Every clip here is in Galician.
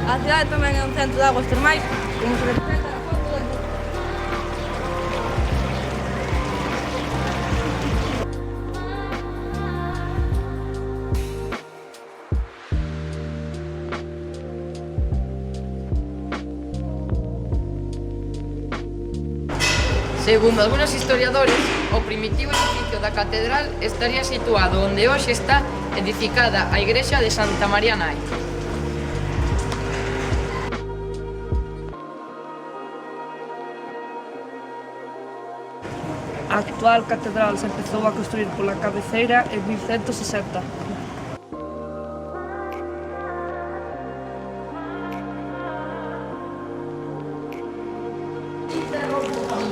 A cidade tamén é un centro de augas termais, como se representa na foto del busto. Segundo algúns historiadores, o primitivo edificio da catedral estaría situado onde hoxe está edificada a igrexa de Santa María Nai. A actual catedral se empezou a construir pola cabeceira en 1160.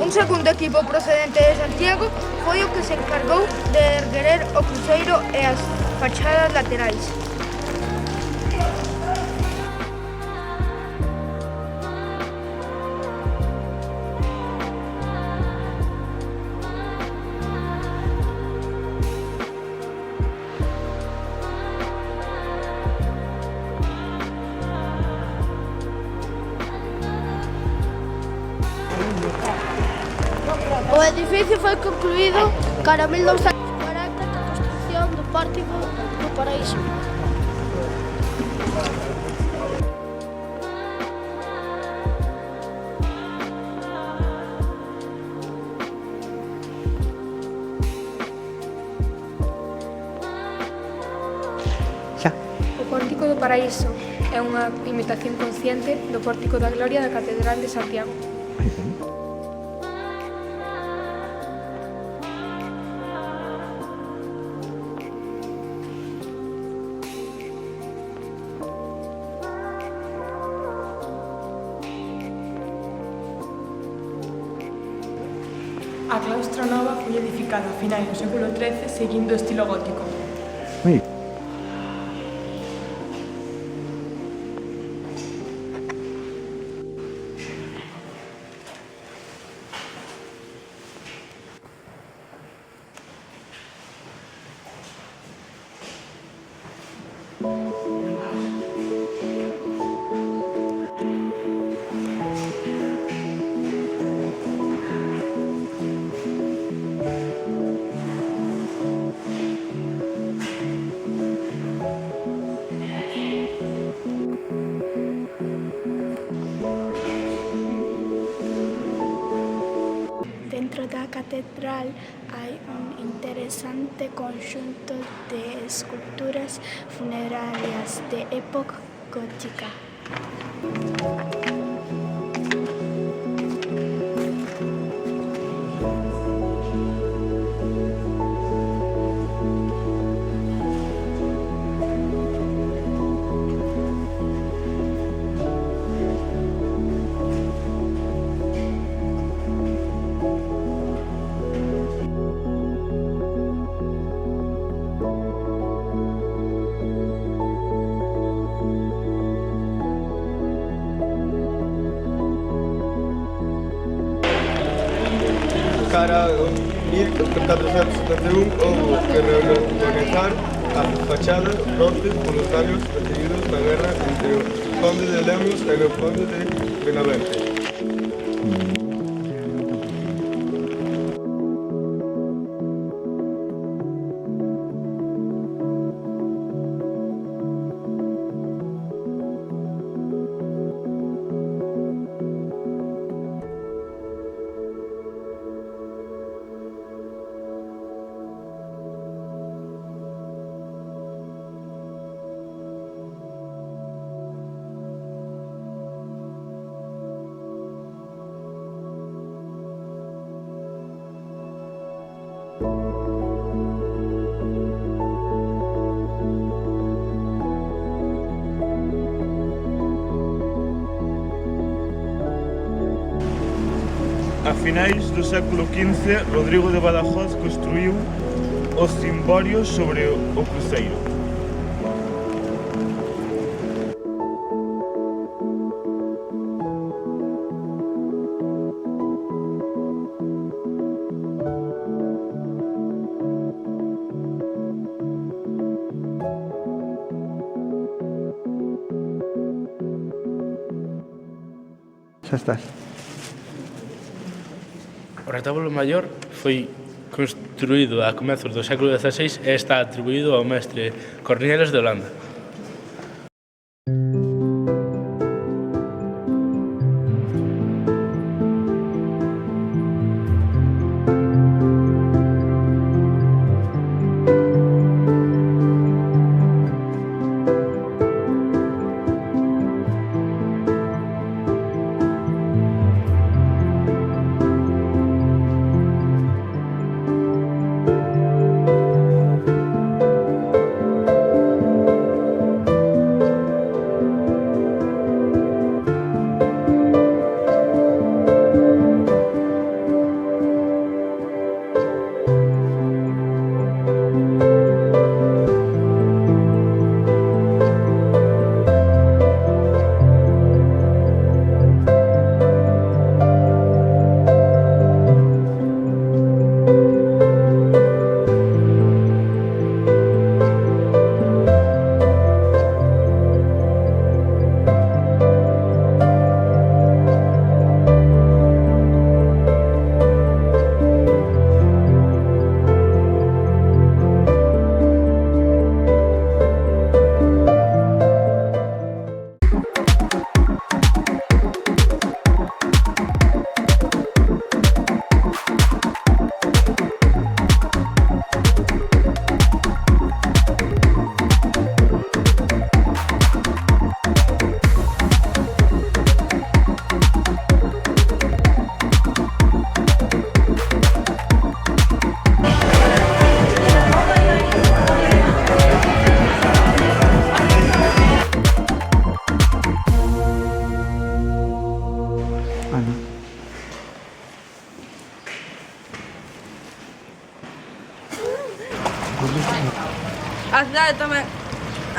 Un segundo equipo procedente de Santiago foi o que se encargou de erguer o cruceiro e as fachadas laterais. O edificio foi concluído cara a 1240 coa construción do Pórtico do Paraíso. O Pórtico do Paraíso é unha imitación consciente do Pórtico da Gloria da Catedral de Santiago. A claustra nova foi edificada a finais do século XIII seguindo o estilo gótico. Dentro da catedral hai un interesante conxunto de esculturas funerarias de época gótica. Cara ao 1471 houve que reorganizar a fachada frontes polos daños recibidos na guerra entre o conde de Lemos e o conde de Benavente. A finais do século XV, Rodrigo de Badajoz construiu o cimborio sobre o cruceiro. Xa estás. O retábulo maior foi construído a comezos do século XVI e está atribuído ao mestre Cornelis de Holanda.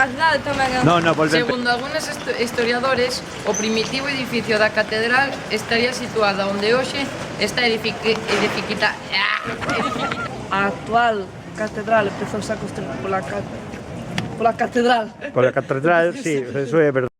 A cidade tamén é No, volve. Segundo algunos historiadores, o primitivo edificio da catedral estaría situada onde hoxe está edificada. A actual catedral empezouse a construir pola catedral. Pola catedral, sí, eso é verdade.